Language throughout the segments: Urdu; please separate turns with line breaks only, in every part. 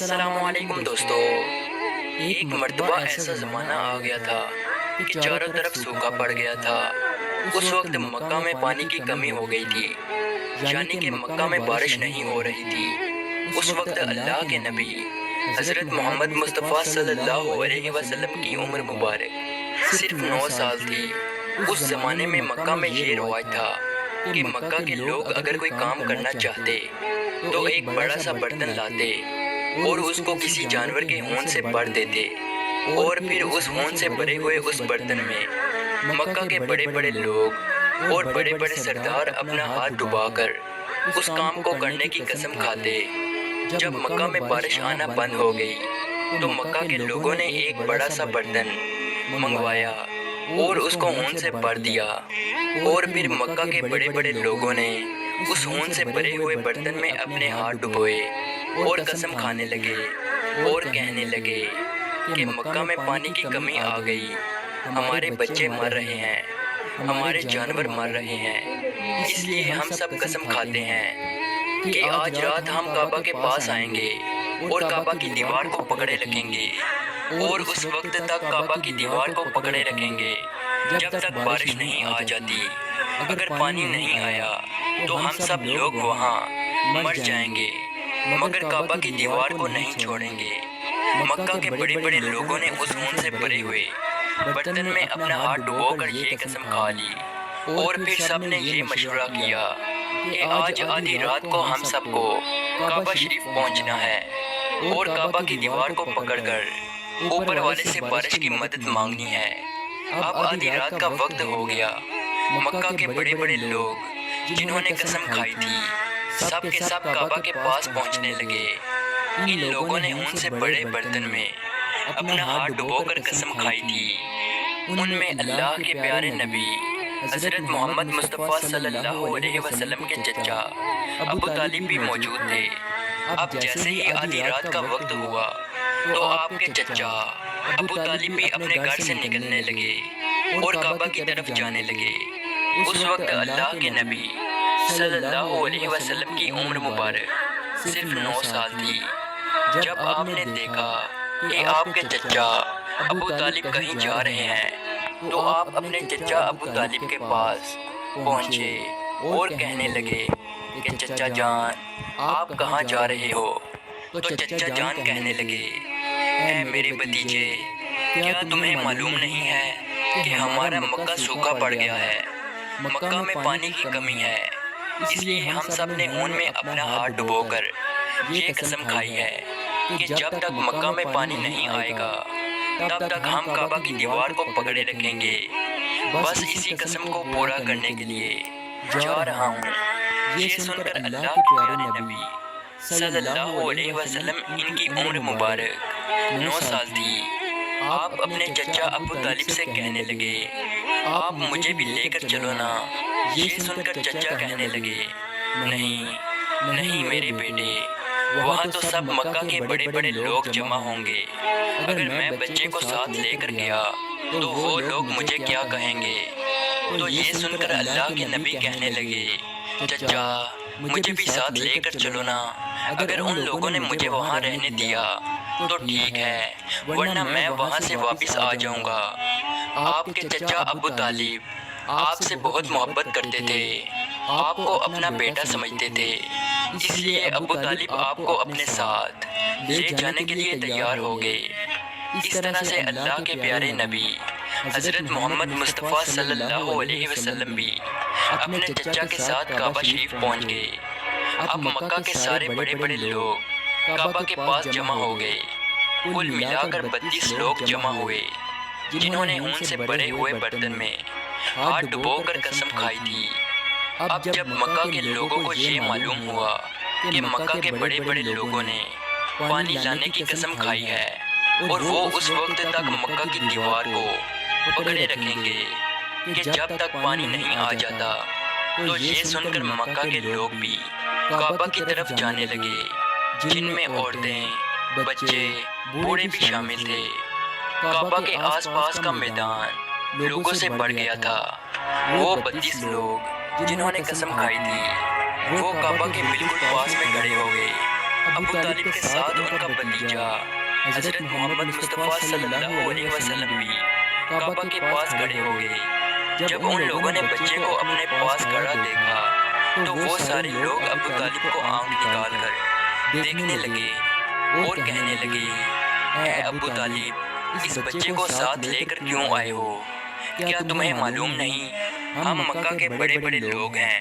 السلام علیکم دوستو۔ ایک مرتبہ ایسا زمانہ آ گیا تھا کہ چاروں طرف سوکھا پڑ گیا تھا۔ اس وقت مکہ میں پانی کی کمی ہو گئی تھی، یعنی کہ مکہ میں بارش نہیں ہو رہی تھی۔ اس وقت اللہ کے نبی حضرت محمد مصطفیٰ صلی اللہ علیہ وسلم کی عمر مبارک صرف 9 سال تھی۔ اس زمانے میں مکہ میں یہ رواج تھا کہ مکہ کے لوگ اگر کوئی کام کرنا چاہتے تو ایک بڑا سا برتن لاتے اور اس کو کسی جانور کے خون سے بھر دیتے، اور پھر اس خون سے بھرے ہوئے اس برتن میں مکہ کے بڑے بڑے لوگ اور بڑے بڑے سردار اپنا ہاتھ ڈبا کر اس کام کو کرنے کی قسم کھاتے۔ جب مکہ میں بارش آنا بند ہو گئی تو مکہ کے لوگوں نے ایک بڑا سا برتن منگوایا اور اس کو خون سے بھر دیا، اور پھر مکہ کے بڑے بڑے لوگوں نے اس خون سے بھرے ہوئے برتن میں اپنے ہاتھ ڈبوئے اور قسم کھانے لگے اور کہنے لگے کہ مکہ میں پانی کی کمی آ گئی، ہمارے بچے مر رہے ہیں، ہمارے جانور مر رہے ہیں، اس لیے ہم سب قسم کھاتے ہیں کہ آج رات ہم کعبہ کے پاس آئیں گے اور کعبہ کی دیوار کو پکڑے رکھیں گے، اور اس وقت تک کعبہ کی دیوار کو پکڑے رکھیں گے جب تک بارش نہیں آ جاتی۔ اگر پانی نہیں آیا تو ہم سب لوگ وہاں مر جائیں گے، مگر کعبہ کی دیوار کو نہیں چھوڑیں گے۔ مکہ کے بڑے بڑے لوگوں نے اس خون سے بھرے ہوئے برتن میں اپنا ہاتھ ڈبو کر یہ قسم کھا لی، اور پھر سب نے یہ مشورہ کیا کہ آج آدھی رات کو ہم سب کو کعبہ شریف پہنچنا ہے اور کعبہ کی دیوار کو پکڑ کر اوپر والے سے بارش کی مدد مانگنی ہے۔ اب آدھی رات کا وقت ہو گیا۔ مکہ کے بڑے بڑے لوگ جنہوں نے قسم کھائی تھی سب کے سب کعبہ کے پاس پہنچنے لگے۔ ان لوگوں نے ان سے بڑے برتن میں اپنا ہاتھ ڈبو کر قسم کھائی تھی۔ ان میں اللہ کے پیارے نبی حضرت محمد مصطفیٰ صلی اللہ علیہ وسلم کے چچا ابو طالب بھی موجود تھے۔ اب جیسے ہی آدھی رات کا وقت ہوا تو آپ کے چچا ابو طالب بھی اپنے گھر سے نکلنے لگے اور کعبہ کی طرف جانے لگے۔ اس وقت اللہ کے نبی صلی اللہ علیہ وسلم کی عمر مبارک صرف 9 سال تھی۔ جب آپ نے دیکھا کہ آپ کے چچا ابو طالب کہیں جا رہے ہیں تو آپ اپنے چچا ابو طالب کے پاس پہنچے اور کہنے لگے کہ چچا جان آپ کہاں جا رہے ہو؟ تو چچا جان کہنے لگے اے میرے بھتیجے، کیا تمہیں معلوم نہیں ہے کہ ہمارا مکہ سوکھا پڑ گیا ہے، مکہ میں پانی کی کمی ہے، اس لیے ہم سب نے خون میں اپنا ہاتھ ڈبو کر یہ قسم کھائی ہے کہ جب تک مکہ میں پانی نہیں آئے گا تب تک ہم کعبہ کی دیوار کو پکڑے رکھیں گے۔ بس اسی قسم کو پورا کرنے کے لیے جا رہا ہوں۔ یہ سن کر اللہ کے پیارے نبی صلی اللہ علیہ وسلم، ان کی عمر مبارک 9 سال تھی، آپ اپنے چچا ابو طالب سے کہنے لگے آپ مجھے بھی لے کر چلو نا۔ یہ سن کر چچا کہنے لگے نہیں نہیں میرے بیٹے، وہاں تو سب مکہ کے بڑے بڑے لوگ جمع ہوں گے، اگر میں بچے کو ساتھ لے کر گیا تو وہ لوگ مجھے کیا کہیں گے؟ تو یہ سن کر اللہ کے نبی کہنے لگے چچا مجھے بھی ساتھ لے کر چلو نا، اگر ان لوگوں نے مجھے وہاں رہنے دیا تو ٹھیک ہے، ورنہ میں وہاں سے واپس آ جاؤں گا۔ آپ کے چچا ابو طالب آپ سے بہت محبت کرتے تھے، آپ کو اپنا بیٹا سمجھتے تھے، اس لیے ابو طالب آپ کو اپنے ساتھ لے جانے کے لیے تیار ہو گئے۔ اس طرح سے اللہ کے پیارے نبی حضرت محمد مصطفیٰ صلی اللہ علیہ وسلم بھی اپنے چچا کے ساتھ کعبہ شریف پہنچ گئے۔ اب مکہ کے سارے بڑے بڑے لوگ کعبہ کے پاس جمع ہو گئے۔ کل ملا کر 32 لوگ جمع ہوئے جنہوں نے ان سے بھرے ہوئے برتن میں ہاتھ ڈبو کر قسم کھائی تھی۔ اب جب مکہ کے لوگوں کو یہ معلوم ہوا کہ مکہ کے بڑے بڑے لوگوں نے پانی لانے کی قسم کھائی ہے اور وہ اس وقت تک مکہ کی دیوار کو پکڑے رکھیں گے کہ جب تک پانی نہیں آ جاتا، تو یہ سن کر مکہ کے لوگ بھی کعبہ کی طرف جانے لگے، جن میں عورتیں، بچے، بوڑھے بھی شامل تھے۔ کعبہ کے آس پاس کا میدان لوگوں سے بھر گیا تھا۔ وہ 32 لوگ جنہوں نے قسم کھائی تھی وہ کعبہ کے بالکل پاس میں کھڑے ہو گئے۔ ابو طالب کے ساتھ ان کا بھتیجا حضرت محمد مصطفیٰ صلی اللہ علیہ وسلم بھی کعبہ کے پاس کھڑے ہو گئے۔ جب ان لوگوں نے بچے کو اپنے پاس کھڑا دیکھا تو وہ سارے لوگ ابو طالب کو آنکھ نکال کر دیکھنے لگے اور کہنے لگے، اے ابو طالب، اس بچے کو ساتھ لے کر کیوں آئے ہو؟ کیا تمہیں معلوم نہیں ہم مکہ کے بڑے بڑے لوگ ہیں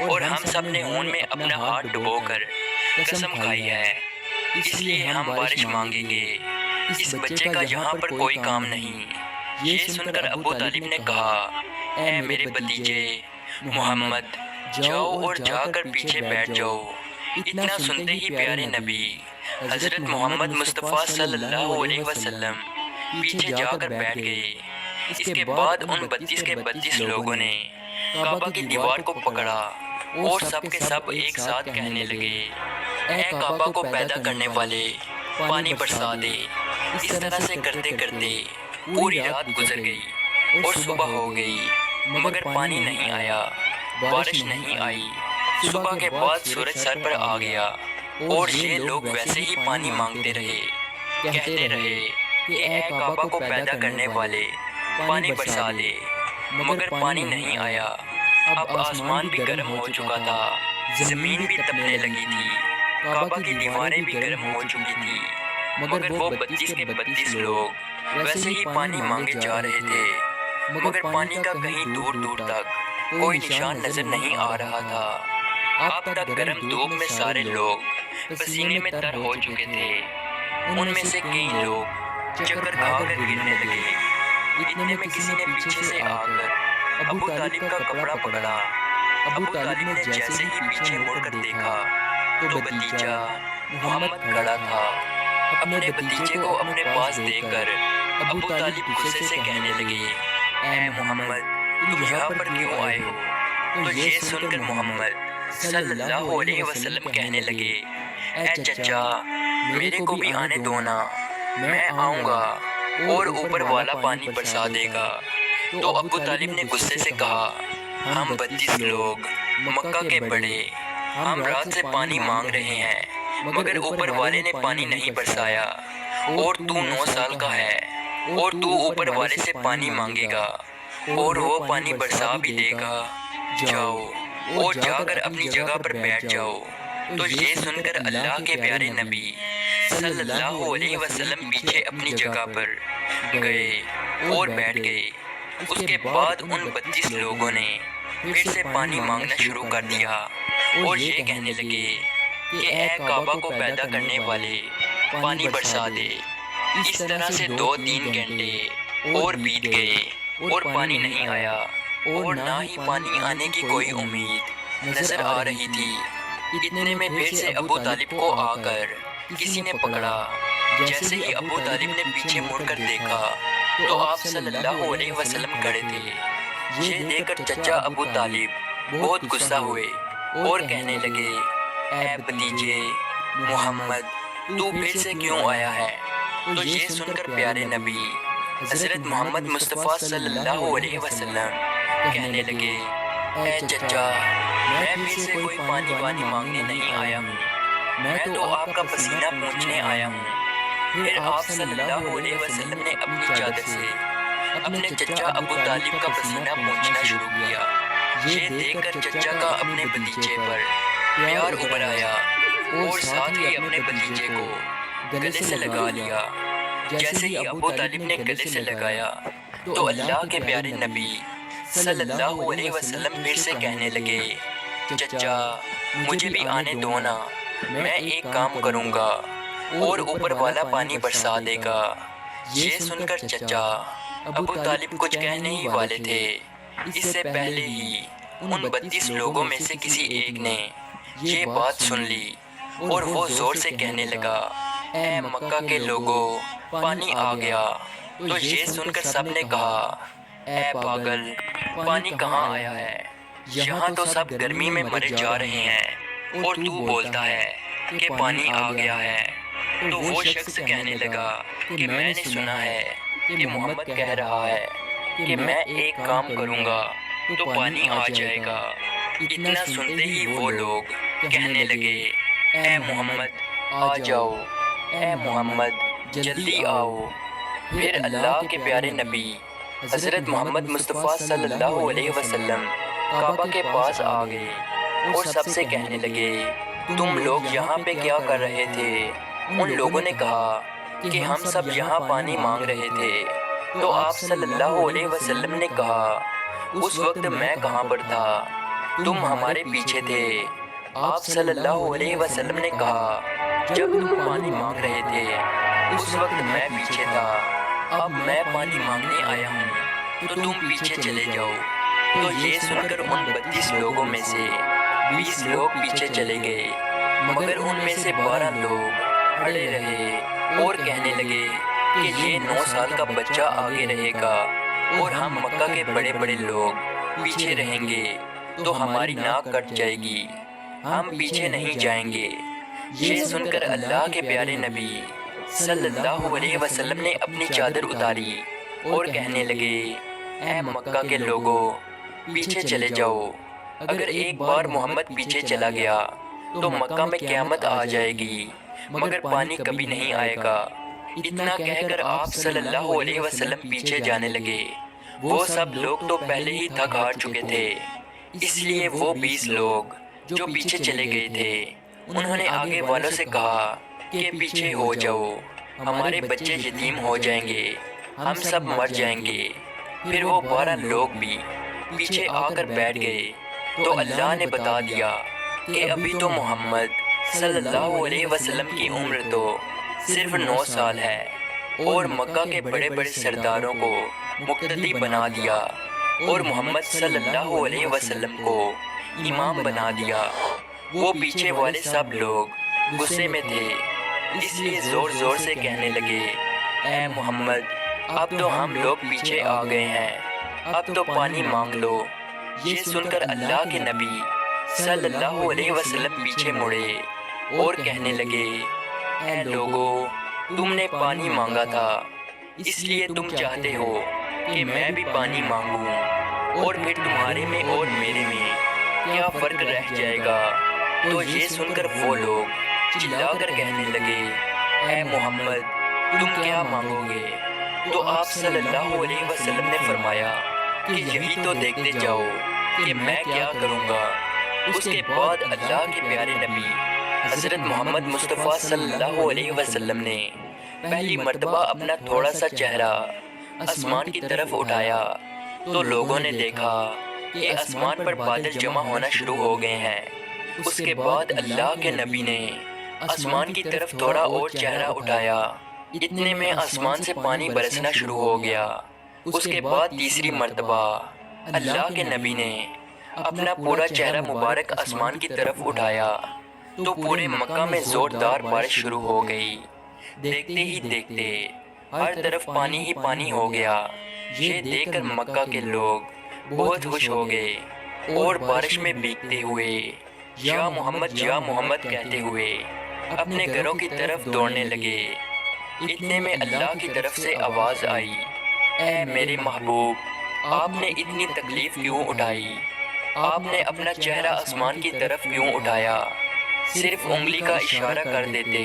اور ہم سب نے خون میں اپنا ہاتھ ڈبو کر قسم کھائی ہے، اس لیے ہم بارش مانگیں گے، اس بچے کا یہاں پر کوئی کام نہیں۔ یہ سن کر ابو طالب نے کہا، اے میرے بھتیجے محمد، جاؤ اور جا کر پیچھے بیٹھ جاؤ۔ اتنا سنتے ہی پیارے نبی حضرت محمد مصطفیٰ صلی اللہ علیہ وسلم پیچھے جا کر بیٹھ گئے۔ اس کے بعد ان 32 کے 32 لوگوں نے کعبہ کی دیوار کو پکڑا اور سب کے سب ایک ساتھ کہنے لگے، اے کعبہ کو پیدا کرنے والے، پانی برسا دے۔ اس طرح سے کرتے کرتے پوری رات گزر گئی اور صبح ہو گئی، مگر پانی نہیں آیا، بارش نہیں آئی۔ صبح کے بعد سورج سر پر آ گیا اور یہ لوگ ویسے ہی پانی مانگتے رہے، کہتے رہے کہ اے کعبہ کو پیدا کرنے والے، پانی برسا دے، مگر پانی نہیں آیا۔ اب آسمان بھی گرم ہو چکا تھا، زمین بھی تپنے لگی تھی، کعبہ کی دیواریں بھی گرم ہو چکی تھی، مگر وہ 32 کے 32 لوگ ویسے ہی پانی مانگے جا رہے تھے، مگر پانی کا کہیں دور دور تک کوئی نشان نظر نہیں آ رہا تھا۔ اب تک گرم دھوپ میں سارے لوگ پسینے میں تر ہو چکے تھے، ان میں سے کئی لوگ چکر کھا کر گرنے لگے۔ اتنے میں کسی نے پیچھے سے آ کر ابو طالب کا کپڑا پکڑا۔ ابو طالب نے جیسے ہی پیچھے مڑ کر دیکھا تو بھتیجا محمد کھڑا تھا۔ اپنے بھتیجے کو اپنے پاس دیکھ کر ابو طالب غصے سے کہنے لگے، اے محمد، تم یہاں پر کیوں آئے ہو؟ تو یہ سن کر محمد صلی اللہ علیہ وسلم کہنے لگے، اے چچا، میرے کو بھی آنے دو نا، میں آؤں گا اور اوپر والا پانی برسا دے گا۔ تو ابو طالب نے غصے سے کہا، ہم 32 لوگ مکہ کے بڑے، ہم رات سے پانی مانگ رہے ہیں، مگر اوپر والے نے پانی نہیں برسایا، اور تو 9 سال کا ہے اور تو اوپر والے سے پانی مانگے گا اور وہ پانی برسا بھی دے گا۔ جاؤ اور جا کر اپنی جگہ پر بیٹھ جاؤ۔ تو یہ سن کر اللہ کے پیارے نبی صلی اللہ علیہ وسلم پیچھے اپنی جگہ پر گئے اور بیٹھ گئے۔ اس کے بعد ان 32 لوگوں نے پھر سے پانی مانگنا شروع کر دیا اور یہ کہنے لگے کہ اے کعبہ کو پیدا کرنے والے، پانی برسا دے۔ اس طرح سے 2-3 گھنٹے اور بیت گئے اور پانی نہیں آیا، اور نہ ہی پانی آنے کی کوئی امید نظر آ رہی تھی۔ اتنے میں پھر سے ابو طالب کو آ کر کسی نے پکڑا۔ جیسے ہی ابو طالب نے پیچھے مڑ کر دیکھا تو آپ صلی اللہ علیہ وسلم کھڑے تھے۔ یہ دیکھ کر چچا ابو طالب بہت غصہ ہوئے اور کہنے لگے، اے بھتیجے محمد، تو پھر سے کیوں آیا ہے؟ تو یہ سن کر پیارے نبی حضرت محمد مصطفیٰ صلی اللہ علیہ وسلم کہنے لگے، اے چچا، میں پھر سے کوئی پانی وانی مانگنے نہیں آیا ہوں، میں تو آپ کا پسینہ پوچھنے آیا ہوں۔ پھر آپ صلی اللہ علیہ وسلم نے اپنی چادر سے اپنے چچا ابو طالب کا پسینہ پوچھنا شروع کیا۔ یہ دیکھ کر چچا کا اپنے بھتیجے پر پیار ابھر آیا اور ساتھ ہی اپنے بھتیجے کو گلے سے لگا لیا۔ جیسے ہی ابو طالب نے گلے سے لگایا تو اللہ کے پیارے نبی صلی اللہ علیہ وسلم پھر سے کہنے لگے، چچا، مجھے بھی آنے دو نا، میں ایک کام کروں گا اور اوپر والا پانی برسا دے گا۔ یہ سن کر چچا ابو طالب کچھ کہنے ہی والے تھے، اس سے پہلے ہی ان 32 لوگوں میں سے کسی ایک نے یہ بات سن لی اور وہ زور سے کہنے لگا، اے مکہ کے لوگوں، پانی آ گیا۔ تو یہ سن کر سب نے کہا، اے پاگل، پانی کہاں آیا ہے؟ یہاں تو سب گرمی میں مرے جا رہے ہیں اور تو بولتا ہے کہ پانی آ گیا ہے۔ تو وہ شخص کہنے لگا کہ میں نے سنا ہے کہ محمد کہہ رہا ہے کہ میں ایک کام کروں گا تو پانی آ جائے گا۔ اتنا سنتے ہی وہ لوگ کہنے لگے، اے محمد، آ جاؤ اے محمد جلدی آؤ۔ پھر اللہ کے پیارے نبی حضرت محمد مصطفیٰ صلی اللہ علیہ وسلم کعبہ کے پاس آ گئے اور سب سے کہنے لگے، تم لوگ یہاں پہ کیا کر رہے تھے؟ ان لوگوں نے کہا کہ ہم سب یہاں پانی مانگ رہے تھے۔ تو آپ صلی اللہ علیہ وسلم نے کہا، اس وقت میں کہاں پر تھا؟ تم ہمارے پیچھے تھے۔ آپ صلی اللہ علیہ وسلم نے کہا، جب تم پانی مانگ رہے تھے اس وقت میں پیچھے تھا، اب میں پانی مانگنے آیا ہوں تو تم پیچھے چلے جاؤ۔ تو یہ سن کر ان 32 لوگوں میں سے 20 لوگ پیچھے چلے گئے، مگر ان میں سے 12 لوگ اڑے رہے اور کہنے لگے کہ یہ 9 سال کا بچہ آگے رہے گا اور ہم مکہ کے بڑے بڑے لوگ پیچھے رہیں گے تو ہماری ناک کٹ جائے گی، ہم پیچھے نہیں جائیں گے۔ یہ سن کر اللہ کے پیارے نبی صلی اللہ علیہ وسلم نے اپنی چادر اتاری اور کہنے لگے، اے مکہ کے لوگوں پیچھے چلے جاؤ، اگر ایک بار محمد پیچھے چلا گیا تو مکہ میں قیامت آ جائے گی، مگر پانی کبھی نہیں آئے گا۔ اتنا کہہ کر آپ صلی اللہ علیہ وسلم پیچھے جانے لگے۔ وہ سب لوگ تو پہلے ہی تھک ہار چکے تھے، اس لیے وہ 20 لوگ جو پیچھے چلے گئے تھے انہوں نے آگے والوں سے کہا کہ پیچھے ہو جاؤ، ہمارے بچے یتیم ہو جائیں گے، ہم سب مر جائیں گے۔ پھر وہ 12 لوگ بھی پیچھے آ کر بیٹھ گئے تو اللہ نے بتا دیا کہ ابھی تو محمد صلی اللہ علیہ وسلم کی عمر تو صرف 9 سال ہے اور مکہ کے بڑے بڑے سرداروں کو مقتدی بنا دیا اور محمد صلی اللہ علیہ وسلم کو امام بنا دیا۔ وہ پیچھے والے سب لوگ غصے میں تھے، اس لیے زور زور سے کہنے لگے، اے محمد اب تو ہم لوگ پیچھے آ گئے ہیں، اب تو پانی مانگ لو۔ یہ سن کر اللہ کے نبی صلی اللہ علیہ وسلم پیچھے مڑے اور کہنے لگے، اے لوگو تم نے پانی مانگا تھا، اس لیے تم چاہتے ہو کہ میں بھی پانی مانگوں، اور پھر تمہارے میں اور میرے میں کیا فرق رہ جائے گا؟ تو یہ سن کر وہ لوگ چلا کر کہنے لگے، اے محمد تم کیا مانگو گے؟ تو آپ صلی اللہ علیہ وسلم نے فرمایا کہ یہی تو دیکھتے جاؤ کہ میں کیا کروں گا۔ اس کے بعد اللہ کے پیارے نبی حضرت محمد مصطفیٰ صلی اللہ علیہ وسلم نے پہلی مرتبہ اپنا تھوڑا سا چہرہ آسمان کی طرف اٹھایا تو لوگوں نے دیکھا کہ آسمان پر بادل جمع ہونا شروع ہو گئے ہیں۔ اس کے بعد اللہ کے نبی نے آسمان کی طرف تھوڑا اور چہرہ اٹھایا، اتنے میں آسمان سے پانی برسنا شروع ہو گیا۔ اس کے بعد تیسری مرتبہ اللہ کے نبی نے اپنا پورا چہرہ مبارک آسمان کی طرف اٹھایا تو پورے مکہ میں زوردار بارش شروع ہو گئی۔ دیکھتے ہی دیکھتے ہر طرف پانی ہی پانی ہو گیا۔ یہ دیکھ کر مکہ کے لوگ بہت خوش ہو گئے اور بارش میں بھیگتے ہوئے یا محمد کہتے ہوئے اپنے گھروں کی طرف دوڑنے لگے۔ اتنے میں اللہ کی طرف سے آواز آئی، اے میرے محبوب آپ نے اتنی تکلیف کیوں اٹھائی؟ آپ نے اپنا چہرہ آسمان کی طرف کیوں اٹھایا؟ صرف انگلی کا اشارہ کر دیتے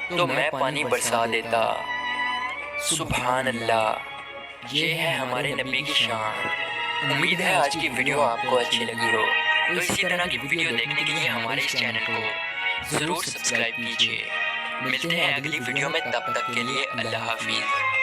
تو میں پانی برسا دیتا۔ سبحان اللہ، یہ ہے ہمارے نبی کی شان۔ امید ہے آج کی ویڈیو آپ کو اچھی لگی ہو، تو اسی طرح کی ویڈیو دیکھنے کے لیے ہمارے اس چینل کو ضرور سبسکرائب کیجیے۔ ملتے ہیں اگلی ویڈیو میں، تب تک کے لیے اللہ حافظ۔